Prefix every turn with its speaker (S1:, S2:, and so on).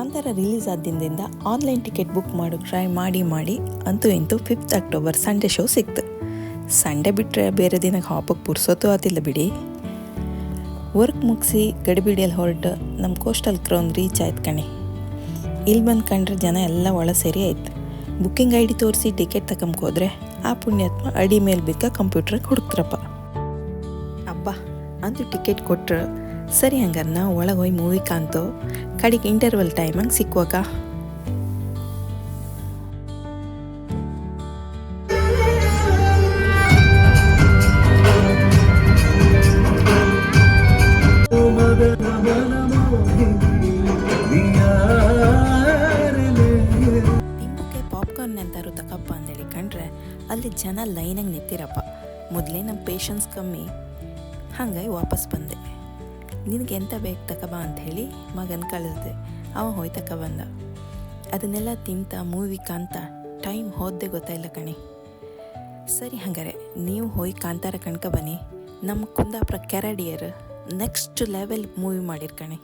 S1: Kantara release ಆದ್ದಿಂದ online ticket book ಮಾಡೋಕ್ಕೆ try ಮಾಡಿ ಅಂತೂ ಇಂತೂ 5th ಅಕ್ಟೋಬರ್ ಸಂಡೇ ಶೋ ಸಿಕ್ತು. ಸಂಡೇ ಬಿಟ್ಟರೆ ಬೇರೆ ದಿನಕ್ಕೆ ಹಾಪಕ್ಕೆ ಪುರ್ಸೋತು ಆತಿಲ್ಲ ಬಿಡಿ. ವರ್ಕ್ ಮುಗಿಸಿ ಗಡಿಬಿಡಿಯಲ್ಲಿ ಹೊರಟು ನಮ್ಮ ಕೋಸ್ಟಲ್ ಕ್ರೌನ್ ರೀಚ್ ಆಯ್ತು ಕಣೆ. ಇಲ್ಲಿ ಬಂದು ಕಂಡ್ರೆ ಜನ ಎಲ್ಲ ಒಳ ಸೇರಿ ಆಯ್ತು. ಬುಕ್ಕಿಂಗ್ ಐ ಡಿ ತೋರಿಸಿ ಟಿಕೆಟ್ ತಗೊಂಬೋದ್ರೆ ಆ ಪುಣ್ಯಾತ್ಮ ಅಡಿ ಮೇಲೆ ಬಿಕ್ಕ ಕಂಪ್ಯೂಟ್ರಿಗೆ ಹುಡುಕ್ತ್ರಪ್ಪ. ಅಬ್ಬಾ ಅಂತೂ ಟಿಕೆಟ್ ಕೊಟ್ರು. ಸರಿ ಹಂಗಾರೆ ನಾವು ಒಳಗೆ ಹೋಗಿ ಮೂವಿ ಕಾಣ್ತೋ ಕಡೆಗೆ ಇಂಟರ್ವಲ್ ಟೈಮಂಗೆ ಸಿಕ್ಕುವಾಗ. ತಿಂಬಕ್ಕೆ ಪಾಪ್ಕಾರ್ನ್ ಅಂತಾರು ತಕಪ್ಪ ಅಂತೇಳಿ ಕಂಡ್ರೆ ಅಲ್ಲಿ ಜನ ಲೈನಾಗಿ ನಿಂತಿರಪ್ಪ. ಮೊದಲೇ ನಮ್ಮ ಪೇಷನ್ಸ್ ಕಮ್ಮಿ, ಹಂಗಾಗಿ ವಾಪಸ್ ಬಂದೆ. ನಿನಗೆ ಎಂತ ಬೇಕು ತಕಬಾ ಅಂಥೇಳಿ ಮಗನ ಕಳಿಸ್ದೆ. ಅವ ಹೋಯ್ ತಗೊಬಂದ. ಅದನ್ನೆಲ್ಲ ತಿಂತ ಮೂವಿ ಕಾಂತ ಟೈಮ್ ಹೋದ್ದೆ ಗೊತ್ತಾಯಿಲ್ಲ ಕಣೆ. ಸರಿ ಹಂಗಾರೆ ನೀವು ಹೋಯ್ ಕಾಂತಾರ ಕಣ್ಕ ಬನ್ನಿ. ನಮ್ಮ ಕುಂದಾಪುರ ಕೆರಡಿಯರ್ ನೆಕ್ಸ್ಟ್ ಲೆವೆಲ್ ಮೂವಿ ಮಾಡಿರ್ ಕಣೆ.